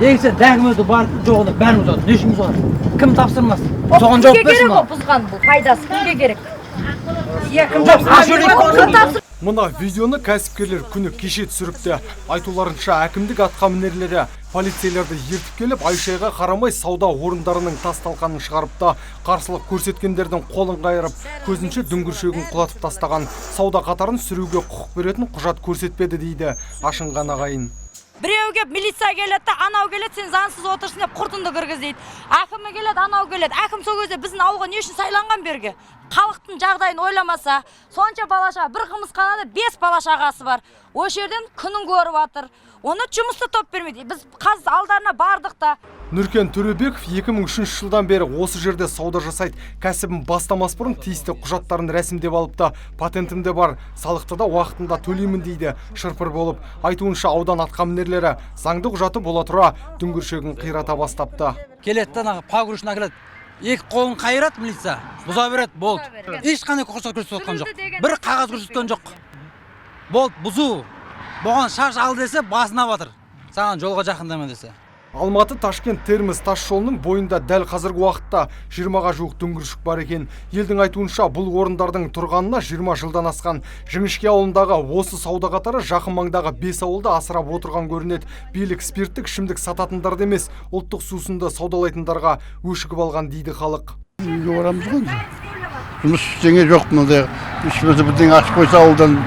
Егер дәгімізді бар жоғында бәрін бұзады. Не үшін бұзады? Кім тапсырмас? Соған жауап берсін ма? Бұзған бұл пайдасы кімге керек? Мына видеоны кәсіпкерлер күні кеше түсіріпті. Айтуларынша әкімдік атқамінерлері полицейлерді ертіп келіп, ай-шайға қарамай сауда орындарының тас-талқанын шығарыпты. Қарсылық көрсеткендердің қолын қайырып, көзінше дүңгіршегін құлатып тастаған. Сауда қатарын сүруге құқық беретін құжат көрсетпеді дейді ашынған ағайын. Біреу кеп милиция келеді, анау келеді, сен заңсыз отырсың деп құртынды кіргіз дейді. Әкімі келеді, анау келеді. Әкім сол кезде біздің ауылға не үшін сайланған берге? Халықтың жағдайын ойламаса, сонша балаша, бір қымызханада 5 бала-шағасы бар. Осы жерден күнін көріп жатыр. Оны жұмысты топ бермейді. Біз қазір алдарына бардық та. Нұркен Төребеков 2003 жылдан бері осы жерде сауда жасайды. Кәсібін бастамас бұрын тиісті құжаттарын рәсімдеп алыпты. Патентімде бар, салықты да уақытында төлеймін дейді. Шырпыр болып, айтуынша аудан атқамінерлері заңды құжаты бола тұра дүңгіршегін қирата бастапты. Келеді ана погрузчина келеді. Екі қолын қайырады милиция, бұза береді, болды. Ешқандай құқық көрсеткен жоқ. Бір қағаз көрсеткен жоқ. Болды, бұзу. Бұған шаш ал десе, басына батыр. Саған жолға жақындама десе. Алматы Ташкент Терміз тас жолының бойында дәл қазіргі уақытта 20-ға жуық дүңгіршік бар екен. Елдің айтуынша бұл орындардың тұрғанына 20 жылдан асқан. Жіңішке ауылындағы осы сауда қатары жақын маңдағы 5 ауылда асырап отырған көрінеді. Билік спирттік ішімдік сататындарды емес, ұлттық сусынды саудалайтындарға өшігіп алған дейді халық. Үйге барамыз ғой. Жұмыс істеңе жоқ мынандай. Ішімізді бірдеңе ашып қойса ауылдан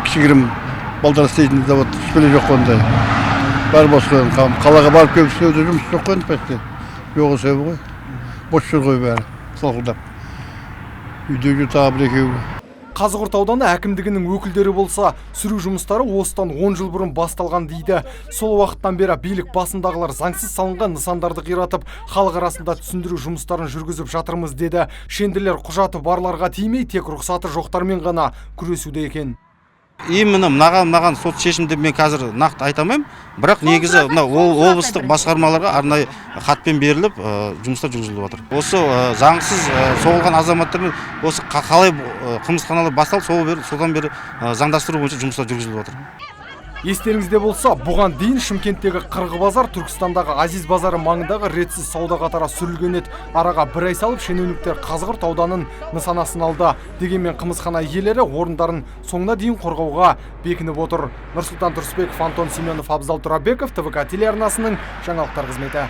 кішігірім балдар істейтін завод ішпеле жоқ ондай. Бар бос қойын, қалаға барып келіп істеуде жұмыс жоқ қойын пәсте. Жоғы сөйбі ғой. Бос жүр ғой бәрі, салқылдап. Үйде жұта бір екеуі. Қазығұрт ауданы әкімдігінің өкілдері болса, сүру жұмыстары осыдан 10 жыл бұрын басталған дейді. Сол уақыттан бері билік басындағылар заңсыз салынған нысандарды қиратып, халық арасында түсіндіру жұмыстарын жүргізіп жатырмыз деді. Шенділер құжаты барларға тимей, тек рұқсаты жоқтармен ғана күресуде екен. Именно маған сот шешімді мен қазір нақты айтамаймын, бірақ негізі облыстық басқармаларға арнайы хатпен беріліп жұмыстар жүргізіліп жатыр. Осы заңсыз соғылған азаматтармен осы қалай қылмысханалар басталып, содан бері заңдастыру бойынша жұмыстар жүргізіліп жатыр. Естеріңізде болса, бұған дейін Шымкенттегі Қырғы базар, Түркістандағы Азиз базары маңындағы ретсіз сауда қатары сүрілген еді. Араға бір ай салып, шенеуніктер Қазығұрт ауданын нысанасын алды. Дегенмен қымызхана иелері орындарын соңына дейін қорғауға бекініп отыр. Нұрсұлтан Тұрысбеков, Антон Семенов, Абзал Тұрабеков, ТВК телеарнасының жаңалықтар қызметі.